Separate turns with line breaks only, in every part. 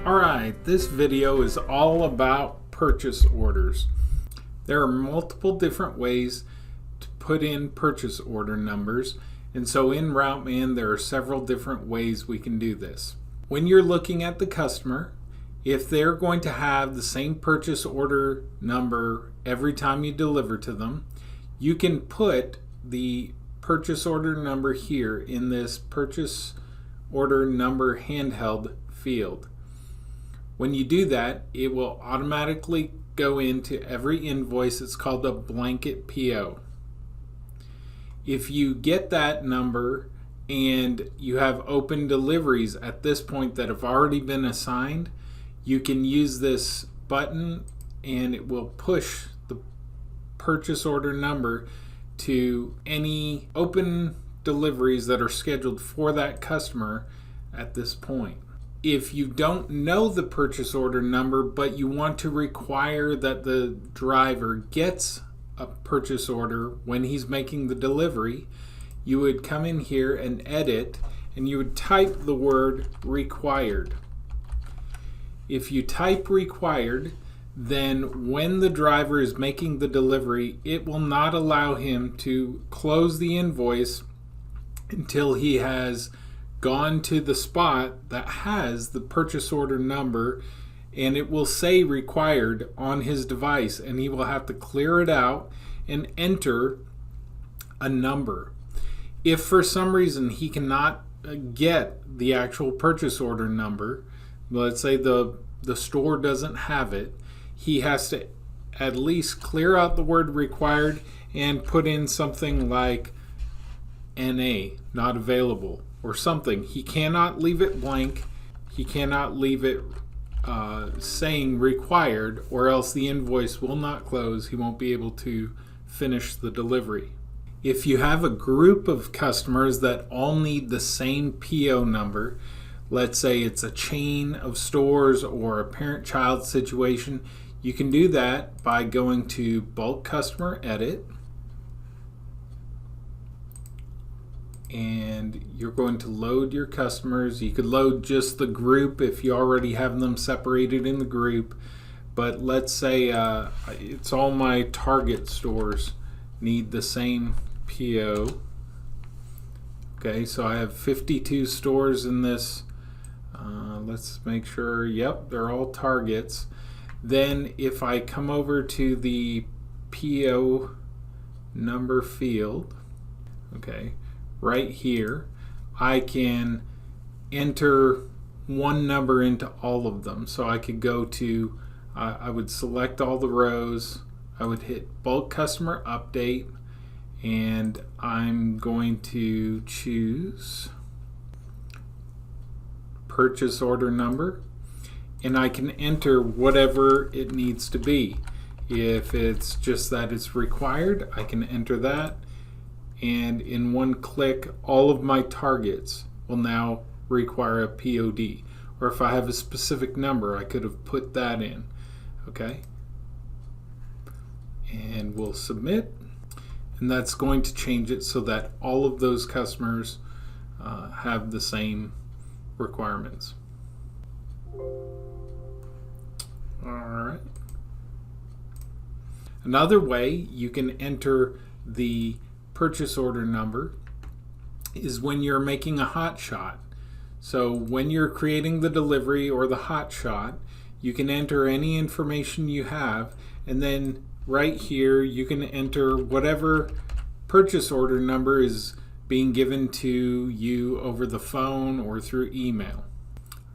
Alright, this video is all about purchase orders. There are multiple different ways to put in purchase order numbers, and so in routeman there are several different ways we can do this. When you're looking at the customer, if they're going to have the same purchase order number every time you deliver to them, you can put the purchase order number here in this purchase order number handheld field. When you do that, it will automatically go into every invoice. It's called a blanket PO. If you get that number and you have open deliveries at this point that have already been assigned, you can use this button and it will push the purchase order number to any open deliveries that are scheduled for that customer at this point. If you don't know the purchase order number, but you want to require that the driver gets a purchase order when he's making the delivery, you would come in here and edit, and you would type the word required. If you type required, then when the driver is making the delivery, it will not allow him to close the invoice until he has gone to the spot that has the purchase order number, and it will say required on his device, and he will have to clear it out and enter a number. If for some reason he cannot get the actual purchase order number, let's say the store doesn't have it, he has to at least clear out the word required and put in something like NA, not available, or something. He cannot leave it blank. He cannot leave it saying required, or else the invoice will not close. He won't be able to finish the delivery. If you have a group of customers that all need the same PO number, let's say it's a chain of stores or a parent-child situation, you can do that by going to Bulk Customer Edit, and you're going to load your customers. You could load just the group if you already have them separated in the group, but let's say it's all my Target stores need the same PO. Okay, so I have 52 stores in this. Let's make sure, yep, they're all Targets. Then if I come over to the PO number field, okay, right here, I can enter one number into all of them. So I could go to, I would select all the rows, I would hit Bulk Customer Update, and I'm going to choose Purchase Order Number, and I can enter whatever it needs to be. If it's just that it's required, I can enter that, and in one click all of my targets will now require a POD. Or if I have a specific number, I could have put that in. Okay, and we'll submit, and that's going to change it so that all of those customers have the same requirements. Alright. Another way you can enter the purchase order number is when you're making a hot shot. So when you're creating the delivery or the hot shot, you can enter any information you have, and then right here you can enter whatever purchase order number is being given to you over the phone or through email.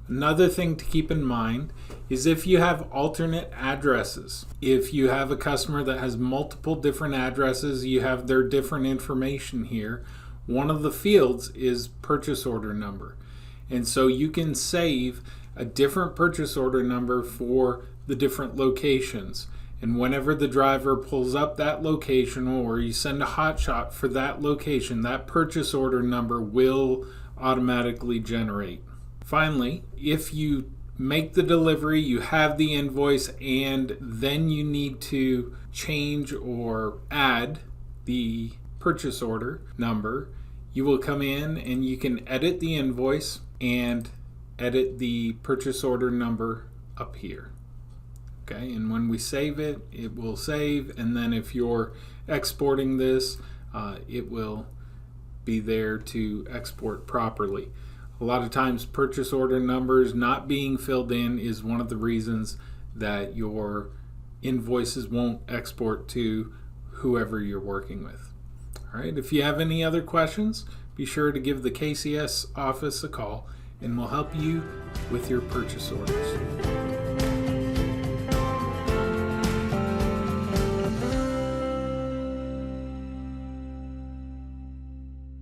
Another thing to keep in mind is if you have alternate addresses. If you have a customer that has multiple different addresses, you have their different information here. One of the fields is purchase order number. And so you can save a different purchase order number for the different locations. And whenever the driver pulls up that location, or you send a hot shot for that location, that purchase order number will automatically generate. Finally, if you make the delivery, you have the invoice, and then you need to change or add the purchase order number, you will come in and you can edit the invoice and edit the purchase order number up here. Okay, and when we save it, it will save, and then if you're exporting this, it will be there to export properly. A lot of times purchase order numbers not being filled in is one of the reasons that your invoices won't export to whoever you're working with. All right, if you have any other questions, be sure to give the KCS office a call and we'll help you with your purchase orders.